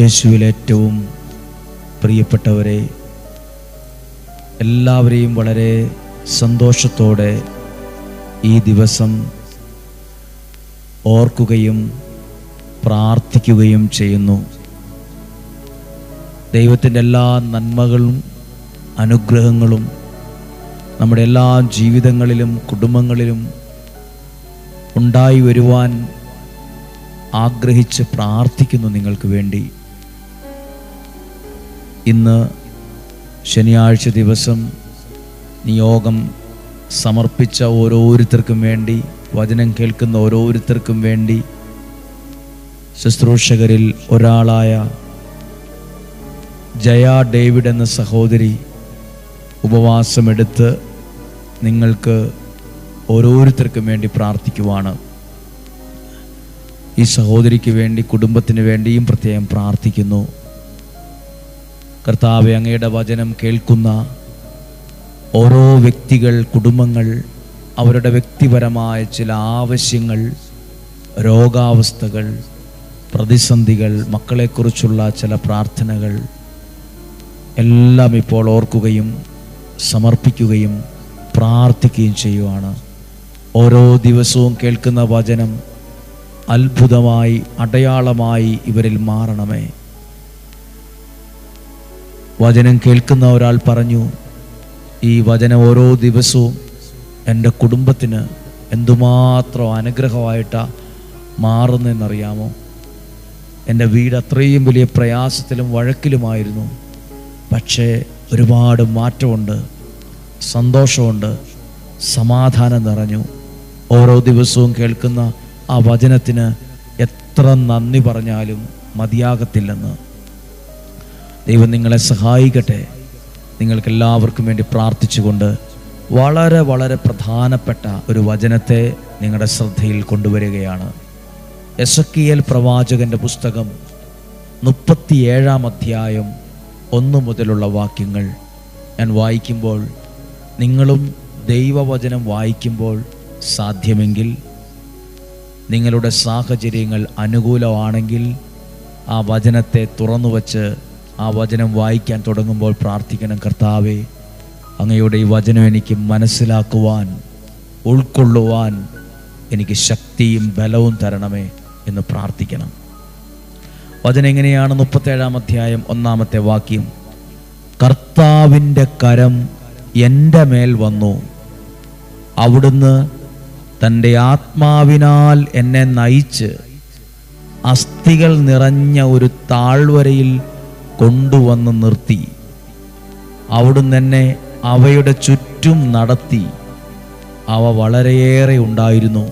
യേശുവിൽ ഏറ്റവും പ്രിയപ്പെട്ടവരെ, എല്ലാവരെയും വളരെ സന്തോഷത്തോടെ ഈ ദിവസം ഓർക്കുകയും പ്രാർത്ഥിക്കുകയും ചെയ്യുന്നു. ദൈവത്തിൻ്റെ എല്ലാ നന്മകളും അനുഗ്രഹങ്ങളും നമ്മുടെ എല്ലാ ജീവിതങ്ങളിലും കുടുംബങ്ങളിലും ഉണ്ടായി വരുവാൻ ആഗ്രഹിച്ച് പ്രാർത്ഥിക്കുന്നു നിങ്ങൾക്ക് വേണ്ടി. ഇന്ന് ശനിയാഴ്ച ദിവസം നിയോഗം സമർപ്പിച്ച ഓരോരുത്തർക്കും വേണ്ടി, വചനം കേൾക്കുന്ന ഓരോരുത്തർക്കും വേണ്ടി, ശുശ്രൂഷകരിൽ ഒരാളായ ജയ ഡേവിഡ് എന്ന സഹോദരി ഉപവാസമെടുത്ത് നിങ്ങൾക്ക് ഓരോരുത്തർക്കും വേണ്ടി പ്രാർത്ഥിക്കുവാണ്. ഈ സഹോദരിക്ക് വേണ്ടി, കുടുംബത്തിന് വേണ്ടിയും പ്രത്യേകം പ്രാർത്ഥിക്കുന്നു. കർത്താവേ, അങ്ങയുടെ വചനം കേൾക്കുന്ന ഓരോ വ്യക്തികൾ, കുടുംബങ്ങൾ, അവരുടെ വ്യക്തിപരമായ ചില ആവശ്യങ്ങൾ, രോഗാവസ്ഥകൾ, പ്രതിസന്ധികൾ, മക്കളെക്കുറിച്ചുള്ള ചില പ്രാർത്ഥനകൾ എല്ലാം ഇപ്പോൾ ഓർക്കുകയും സമർപ്പിക്കുകയും പ്രാർത്ഥിക്കുകയും ചെയ്യുവാണ്. ഓരോ ദിവസവും കേൾക്കുന്ന വചനം അത്ഭുതമായി, അടയാളമായി ഇവരിൽ മാറണമേ. വചനം കേൾക്കുന്ന ഒരാൾ പറഞ്ഞു, ഈ വചനം ഓരോ ദിവസവും എൻ്റെ കുടുംബത്തിന് എന്തുമാത്രം അനുഗ്രഹമായിട്ടാണ് മാറുന്നതെന്നറിയാമോ? എൻ്റെ വീട് അത്രയും വലിയ പ്രയാസത്തിലും വഴക്കിലുമായിരുന്നു. പക്ഷേ ഒരുപാട് മാറ്റമുണ്ട്, സന്തോഷമുണ്ട്, സമാധാനം നിറഞ്ഞു. ഓരോ ദിവസവും കേൾക്കുന്ന ആ വചനത്തിന് എത്ര നന്ദി പറഞ്ഞാലും മതിയാകത്തില്ലെന്ന്. ദൈവം നിങ്ങളെ സഹായിക്കട്ടെ. നിങ്ങൾക്കെല്ലാവർക്കും വേണ്ടി പ്രാർത്ഥിച്ചുകൊണ്ട് വളരെ വളരെ പ്രധാനപ്പെട്ട ഒരു വചനത്തെ നിങ്ങളുടെ ശ്രദ്ധയിൽ കൊണ്ടുവരികയാണ്. എസെക്കിയേൽ പ്രവാചകൻ്റെ പുസ്തകം 37-ാം അധ്യായം 1 മുതലുള്ള വാക്യങ്ങൾ ഞാൻ വായിക്കുമ്പോൾ, നിങ്ങളും ദൈവവചനം വായിക്കുമ്പോൾ സാധ്യമെങ്കിൽ, നിങ്ങളുടെ സാഹചര്യങ്ങൾ അനുകൂലമാണെങ്കിൽ ആ വചനത്തെ തുറന്നു വച്ച് ആ വചനം വായിക്കാൻ തുടങ്ങുമ്പോൾ പ്രാർത്ഥിക്കണം, കർത്താവേ, അങ്ങയുടെ ഈ വചനം എനിക്ക് മനസ്സിലാക്കുവാൻ, ഉൾക്കൊള്ളുവാൻ എനിക്ക് ശക്തിയും ബലവും തരണമേ എന്ന് പ്രാർത്ഥിക്കണം. വചനം എങ്ങനെയാണ്? 37-ാം അധ്യായം 1-ാമത്തെ വാക്യം. കർത്താവിൻ്റെ കരം എൻ്റെ മേൽ വന്നു, അവിടുന്ന് തൻ്റെ ആത്മാവിനാൽ എന്നെ നയിച്ച് അസ്ഥികൾ നിറഞ്ഞ ഒരു താഴ്വരയിൽ കൊണ്ടുവന്ന് നിർത്തി. അവിടുന്ന് എന്നെ അവയുടെ ചുറ്റും നടത്തി. അവ വളരെയേറെ ഉണ്ടായിരുന്നു,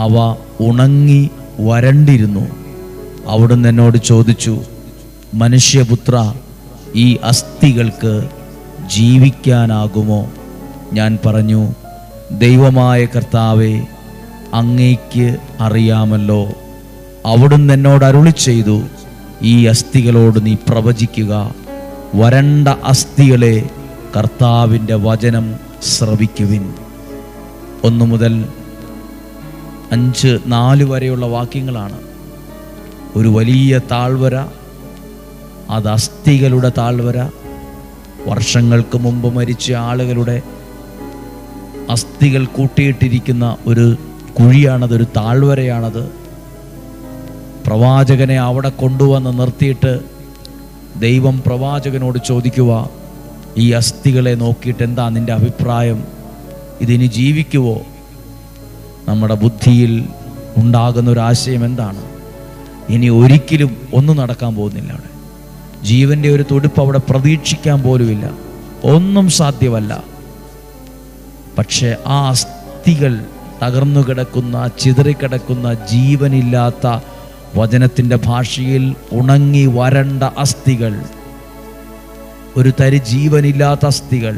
അവ ഉണങ്ങി വരണ്ടിരുന്നു. അവിടുന്ന് എന്നോട് ചോദിച്ചു, മനുഷ്യപുത്ര, ഈ അസ്ഥികൾക്ക് ജീവിക്കാനാകുമോ? ഞാൻ പറഞ്ഞു, ദൈവമായ കർത്താവേ, അങ്ങേക്ക് അറിയാമല്ലോ. അവിടുന്ന് എന്നോട് അരുളി ചെയ്തു, ഈ അസ്ഥികളോട് നീ പ്രവചിക്കുക, വരണ്ട അസ്ഥികളെ, കർത്താവിൻ്റെ വചനം ശ്രവിക്കുവിൻ. 1 മുതൽ 5, 4 വരെയുള്ള വാക്യങ്ങളാണ്. ഒരു വലിയ താഴ്വര, അത് അസ്ഥികളുടെ താഴ്വര. വർഷങ്ങൾക്ക് മുമ്പ് മരിച്ച ആളുകളുടെ അസ്ഥികൾ കൂട്ടിയിട്ടിരിക്കുന്ന ഒരു കുഴിയാണത്, ഒരു താഴ്വരയാണത്. പ്രവാചകനെ അവിടെ കൊണ്ടുവന്ന് നിർത്തിയിട്ട് ദൈവം പ്രവാചകനോട് ചോദിക്കുക, ഈ അസ്ഥികളെ നോക്കിയിട്ട് എന്താ നിൻ്റെ അഭിപ്രായം? ഇതിനി ജീവിക്കുവോ? നമ്മുടെ ബുദ്ധിയിൽ ഉണ്ടാകുന്ന ഒരു ആശയം എന്താണ്? ഇനി ഒരിക്കലും ഒന്നും നടക്കാൻ പോകുന്നില്ല. അവിടെ ജീവൻ്റെ ഒരു തുടിപ്പ് അവിടെ പ്രതീക്ഷിക്കാൻ പോലുമില്ല, ഒന്നും സാധ്യമല്ല. പക്ഷേ ആ അസ്ഥികൾ, തകർന്നു കിടക്കുന്ന, ചിതറിക്കിടക്കുന്ന, ജീവനില്ലാത്ത, വചനത്തിൻ്റെ ഭാഷയിൽ ഉണങ്ങി വരണ്ട അസ്ഥികൾ, ഒരു തരി ജീവനില്ലാത്ത അസ്ഥികൾ.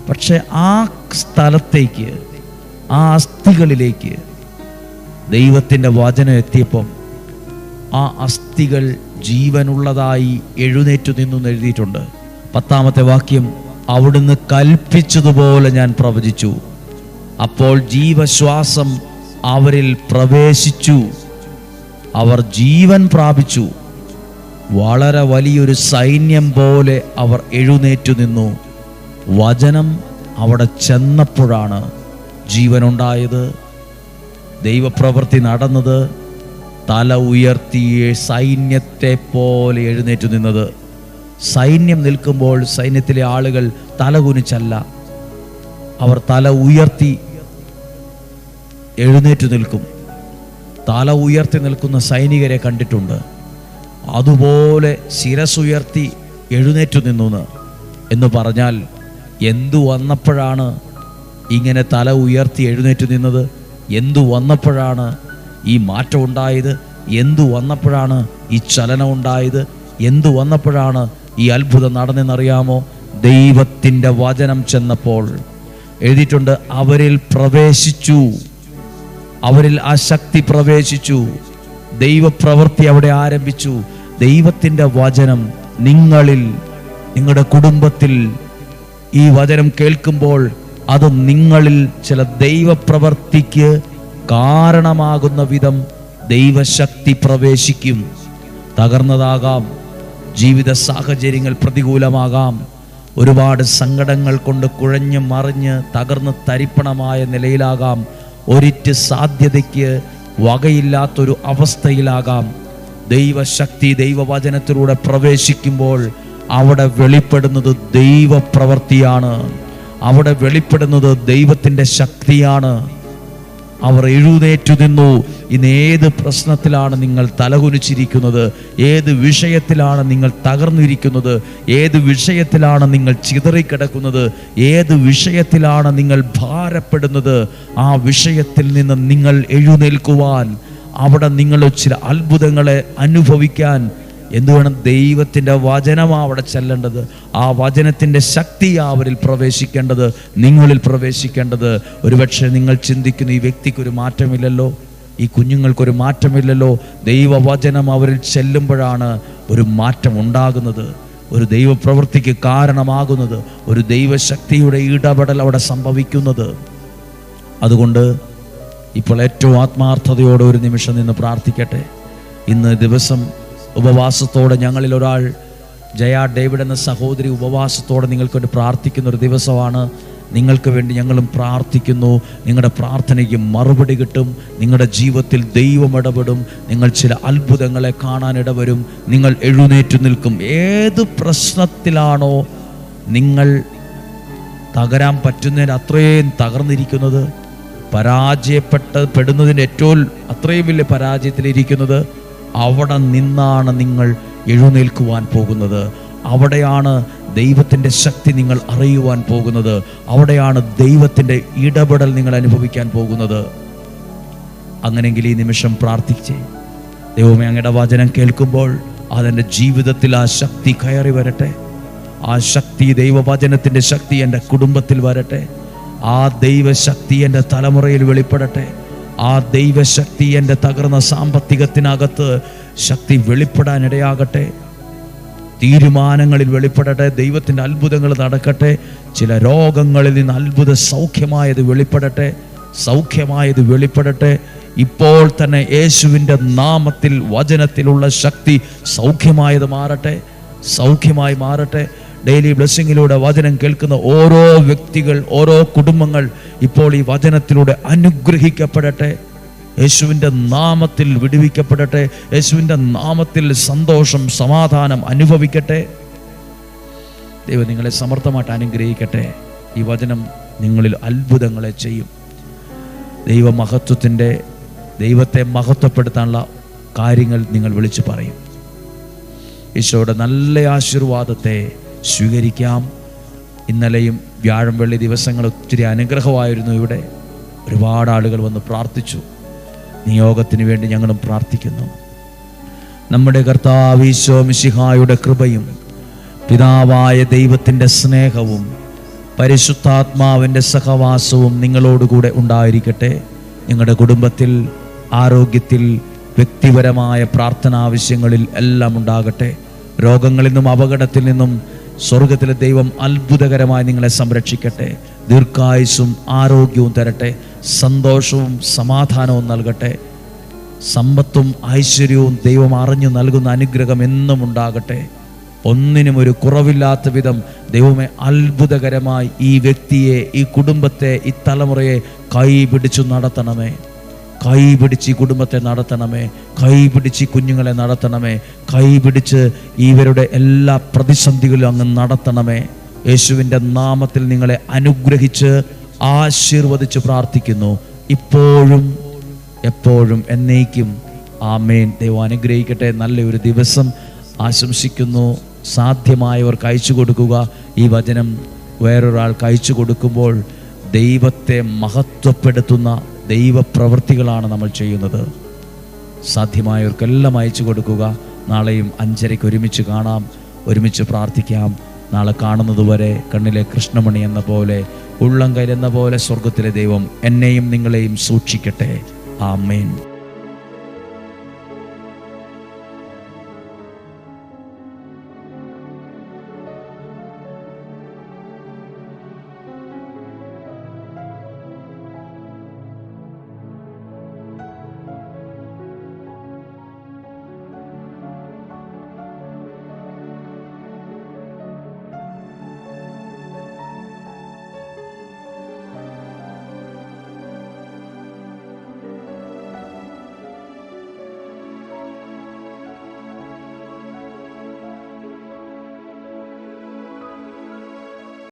പക്ഷെ ആ സ്ഥലത്തേക്ക്, ആ അസ്ഥികളിലേക്ക് ദൈവത്തിൻ്റെ വചനം എത്തിയപ്പം ആ അസ്ഥികൾ ജീവനുള്ളതായി എഴുന്നേറ്റു നിന്നു എഴുതിയിട്ടുണ്ട്. 10-ാമത്തെ വാക്യം, അവിടുന്ന് കൽപ്പിച്ചതുപോലെ ഞാൻ പ്രവചിച്ചു, അപ്പോൾ ജീവശ്വാസം അവരിൽ പ്രവേശിച്ചു, അവർ ജീവൻ പ്രാപിച്ചു. വളരെ വലിയൊരു സൈന്യം പോലെ അവർ എഴുന്നേറ്റു നിന്നു. വചനം അവിടെ ചെന്നപ്പോഴാണ് ജീവനുണ്ടായത്, ദൈവപ്രവൃത്തി നടന്നത്. തല ഉയർത്തിയ സൈന്യത്തെ പോലെ എഴുന്നേറ്റു നിന്നത്. സൈന്യം നിൽക്കുമ്പോൾ സൈന്യത്തിലെ ആളുകൾ തലകുനിച്ചല്ല, അവർ തല ഉയർത്തി എഴുന്നേറ്റു നിൽക്കും. തല ഉയർത്തി നിൽക്കുന്ന സൈനികരെ കണ്ടിട്ടുണ്ട്. അതുപോലെ ശിരസുയർത്തി എഴുന്നേറ്റു നിന്നു എന്ന് പറഞ്ഞാൽ എന്തു വന്നപ്പോഴാണ് ഇങ്ങനെ തല ഉയർത്തി എഴുന്നേറ്റു നിന്നത്? എന്തു വന്നപ്പോഴാണ് ഈ മാറ്റം ഉണ്ടായത്? എന്തു വന്നപ്പോഴാണ് ഈ ചലനം ഉണ്ടായത്? എന്തു വന്നപ്പോഴാണ് ഈ അത്ഭുതം നടന്നെന്നറിയാമോ? ദൈവത്തിൻ്റെ വചനം ചെന്നപ്പോൾ എഴുതിയിട്ടുണ്ട്, അവരിൽ പ്രവേശിച്ചു, അവരിൽ ആ ശക്തി പ്രവേശിച്ചു, ദൈവപ്രവൃത്തി അവിടെ ആരംഭിച്ചു. ദൈവത്തിൻ്റെ വചനം നിങ്ങളിൽ, നിങ്ങളുടെ കുടുംബത്തിൽ ഈ വചനം കേൾക്കുമ്പോൾ അത് നിങ്ങളിൽ ചില ദൈവപ്രവൃത്തിക്ക് കാരണമാകുന്ന വിധം ദൈവശക്തി പ്രവേശിക്കും. തകർന്നതാകാം, ജീവിത സാഹചര്യങ്ങൾ പ്രതികൂലമാകാം, ഒരുപാട് സങ്കടങ്ങൾ കൊണ്ട് കുഴഞ്ഞു മറിഞ്ഞ് തകർന്ന് തരിപ്പണമായ നിലയിലാകാം, ഒരിറ്റ് സാധ്യതയ്ക്ക് വകയില്ലാത്തൊരു അവസ്ഥയിലാകാം. ദൈവശക്തി ദൈവവചനത്തിലൂടെ പ്രവേശിക്കുമ്പോൾ അവിടെ വെളിപ്പെടുന്നത് ദൈവപ്രവൃത്തിയാണ്, അവിടെ വെളിപ്പെടുന്നത് ദൈവത്തിൻ്റെ ശക്തിയാണ്. അവർ എഴുന്നേറ്റു നിന്നു. ഇന്ന് ഏത് പ്രശ്നത്തിലാണ് നിങ്ങൾ തലകുനിച്ചിരിക്കുന്നത്? ഏത് വിഷയത്തിലാണ് നിങ്ങൾ തകർന്നിരിക്കുന്നത്? ഏത് വിഷയത്തിലാണ് നിങ്ങൾ ചിതറിക്കിടക്കുന്നത്? ഏത് വിഷയത്തിലാണ് നിങ്ങൾ ഭാരപ്പെടുന്നത്? ആ വിഷയത്തിൽ നിന്ന് നിങ്ങൾ എഴുന്നേൽക്കുവാൻ, അവിടെ നിങ്ങൾ ചില അത്ഭുതങ്ങളെ അനുഭവിക്കാൻ എന്തു വേണം? ദൈവത്തിൻ്റെ വചനമാണ് അവിടെ ചെല്ലേണ്ടത്. ആ വചനത്തിൻ്റെ ശക്തിയാണ് അവരിൽ പ്രവേശിക്കേണ്ടത്, നിങ്ങളിൽ പ്രവേശിക്കേണ്ടത്. ഒരുപക്ഷെ നിങ്ങൾ ചിന്തിക്കുന്നു, ഈ വ്യക്തിക്കൊരു മാറ്റമില്ലല്ലോ, ഈ കുഞ്ഞുങ്ങൾക്കൊരു മാറ്റമില്ലല്ലോ. ദൈവവചനം അവരിൽ ചെല്ലുമ്പോഴാണ് ഒരു മാറ്റം ഉണ്ടാകുന്നത്, ഒരു ദൈവപ്രവൃത്തിക്ക് കാരണമാകുന്നത്, ഒരു ദൈവശക്തിയുടെ ഇടപെടൽ അവിടെ സംഭവിക്കുന്നത്. അതുകൊണ്ട് ഇപ്പോൾ ഏറ്റവും ആത്മാർത്ഥതയോടെ ഒരു നിമിഷം നിന്ന് പ്രാർത്ഥിക്കട്ടെ. ഇന്ന് ദിവസം ഉപവാസത്തോടെ ഞങ്ങളിൽ ഒരാൾ, ജയ ഡേവിഡ് എന്ന സഹോദരി, ഉപവാസത്തോടെ നിങ്ങൾക്കൊരു പ്രാർത്ഥിക്കുന്ന ഒരു ദിവസമാണ്. നിങ്ങൾക്ക് വേണ്ടി ഞങ്ങളും പ്രാർത്ഥിക്കുന്നു. നിങ്ങളുടെ പ്രാർത്ഥനയ്ക്ക് മറുപടി കിട്ടും. നിങ്ങളുടെ ജീവിതത്തിൽ ദൈവം ഇടപെടും. നിങ്ങൾ ചില അത്ഭുതങ്ങളെ കാണാനിടവരും. നിങ്ങൾ എഴുന്നേറ്റു നിൽക്കും. ഏത് പ്രശ്നത്തിലാണോ നിങ്ങൾ തകരാൻ പറ്റുന്നതിന് അത്രയും തകർന്നിരിക്കുന്നത്, പെടുന്നതിൻ്റെ ഏറ്റവും അത്രയും വലിയ പരാജയത്തിലിരിക്കുന്നത്, അവിടെ നിന്നാണ് നിങ്ങൾ എഴുന്നേൽക്കുവാൻ പോകുന്നത്. അവിടെയാണ് ദൈവത്തിൻ്റെ ശക്തി നിങ്ങൾ അറിയുവാൻ പോകുന്നത്. അവിടെയാണ് ദൈവത്തിൻ്റെ ഇടപെടൽ നിങ്ങൾ അനുഭവിക്കാൻ പോകുന്നത്. അങ്ങനെയെങ്കിൽ ഈ നിമിഷം പ്രാർത്ഥിച്ചേ, ദൈവമേ, അങ്ങയുടെ വചനം കേൾക്കുമ്പോൾ അതെൻ്റെ ജീവിതത്തിൽ ആ ശക്തി കയറി വരട്ടെ. ആ ശക്തി, ദൈവവചനത്തിൻ്റെ ശക്തി എൻ്റെ കുടുംബത്തിൽ വരട്ടെ. ആ ദൈവശക്തി എൻ്റെ തലമുറയിൽ വെളിപ്പെടട്ടെ. ആ ദൈവശക്തി എൻ്റെ തകർന്ന സാമ്പത്തികത്തിനകത്ത് ശക്തി വെളിപ്പെടാനിടയാകട്ടെ. തീരുമാനങ്ങളിൽ വെളിപ്പെടട്ടെ. ദൈവത്തിൻ്റെ അത്ഭുതങ്ങൾ നടക്കട്ടെ. ചില രോഗങ്ങളിൽ നിന്ന് അത്ഭുത സൗഖ്യമായത് വെളിപ്പെടട്ടെ. സൗഖ്യമായത് വെളിപ്പെടട്ടെ. ഇപ്പോൾ തന്നെ യേശുവിൻ്റെ നാമത്തിൽ, വചനത്തിലുള്ള ശക്തി സൗഖ്യമായത് മാറട്ടെ, സൗഖ്യമായി മാറട്ടെ. ഡെയിലി ബ്ലെസ്സിങ്ങിലൂടെ വചനം കേൾക്കുന്ന ഓരോ വ്യക്തികൾ, ഓരോ കുടുംബങ്ങൾ ഇപ്പോൾ ഈ വചനത്തിലൂടെ അനുഗ്രഹിക്കപ്പെടട്ടെ. യേശുവിൻ്റെ നാമത്തിൽ വിടുവിക്കപ്പെടട്ടെ. യേശുവിൻ്റെ നാമത്തിൽ സന്തോഷം, സമാധാനം അനുഭവിക്കട്ടെ. ദൈവം നിങ്ങളെ സമർത്ഥമായിട്ട് അനുഗ്രഹിക്കട്ടെ. ഈ വചനം നിങ്ങളിൽ അത്ഭുതങ്ങളെ ചെയ്യും. ദൈവത്തെ മഹത്വപ്പെടുത്താനുള്ള കാര്യങ്ങൾ നിങ്ങൾ വിളിച്ചു പറയും. ഈശോയുടെ നല്ല ആശീർവാദത്തെ സ്വീകരിക്കാം. ഇന്നലെയും വ്യാഴം വെള്ളി ദിവസങ്ങൾ ഒത്തിരി അനുഗ്രഹമായിരുന്നു. ഇവിടെ ഒരുപാട് ആളുകൾ വന്ന് പ്രാർത്ഥിച്ചു. നിയോഗത്തിന് വേണ്ടി ഞങ്ങളും പ്രാർത്ഥിക്കുന്നു. നമ്മുടെ കർത്താവ് ഈശോ മിശിഹായുടെ കൃപയും പിതാവായ ദൈവത്തിൻ്റെ സ്നേഹവും പരിശുദ്ധാത്മാവിൻ്റെ സഹവാസവും നിങ്ങളോടുകൂടെ ഉണ്ടായിരിക്കട്ടെ. നിങ്ങളുടെ കുടുംബത്തിൽ, ആരോഗ്യത്തിൽ, വ്യക്തിപരമായ പ്രാർത്ഥനാവശ്യങ്ങളിൽ എല്ലാം ഉണ്ടാകട്ടെ. രോഗങ്ങളിൽ നിന്നും അപകടത്തിൽ നിന്നും സ്വർഗത്തിലെ ദൈവം അത്ഭുതകരമായി നിങ്ങളെ സംരക്ഷിക്കട്ടെ. ദീർഘായുസ്സും ആരോഗ്യവും തരട്ടെ. സന്തോഷവും സമാധാനവും നൽകട്ടെ. സമ്പത്തും ഐശ്വര്യവും ദൈവം അറിഞ്ഞു നൽകുന്ന അനുഗ്രഹം എന്നും ഉണ്ടാകട്ടെ. ഒന്നിനും ഒരു കുറവില്ലാത്ത വിധം ദൈവമേ അത്ഭുതകരമായി ഈ വ്യക്തിയെ, ഈ കുടുംബത്തെ, ഈ തലമുറയെ കൈ പിടിച്ചു നടത്തണമേ. കൈ പിടിച്ച് ഈ കുടുംബത്തെ നടത്തണമേ. കൈ പിടിച്ച് ഈ കുഞ്ഞുങ്ങളെ നടത്തണമേ. കൈ പിടിച്ച് ഇവരുടെ എല്ലാ പ്രതിസന്ധികളിലും അങ്ങ് നടത്തണമേ. യേശുവിൻ്റെ നാമത്തിൽ നിങ്ങളെ അനുഗ്രഹിച്ച് ആശീർവദിച്ച് പ്രാർത്ഥിക്കുന്നു, ഇപ്പോഴും എപ്പോഴും എന്നേക്കും. ആമേൻ. ദൈവം അനുഗ്രഹിക്കട്ടെ. നല്ലൊരു ദിവസം ആശംസിക്കുന്നു. സാധ്യമായവർക്ക് അയച്ചു കൊടുക്കുക. ഈ വചനം വേറൊരാൾക്ക് അയച്ചു കൊടുക്കുമ്പോൾ ദൈവത്തെ മഹത്വപ്പെടുത്തുന്ന ദൈവപ്രവൃത്തികളാണ് നമ്മൾ ചെയ്യുന്നത്. സാധ്യമായവർക്കെല്ലാം അയച്ചു കൊടുക്കുക. നാളെയും 5:30 ഒരുമിച്ച് കാണാം, ഒരുമിച്ച് പ്രാർത്ഥിക്കാം. നാളെ കാണുന്നതുവരെ കണ്ണിലെ കൃഷ്ണമണി എന്ന പോലെ, ഉള്ളം കയ്യിലെന്ന പോലെ സ്വർഗത്തിലെ ദൈവം എന്നെയും നിങ്ങളെയും സൂക്ഷിക്കട്ടെ. ആമേൻ.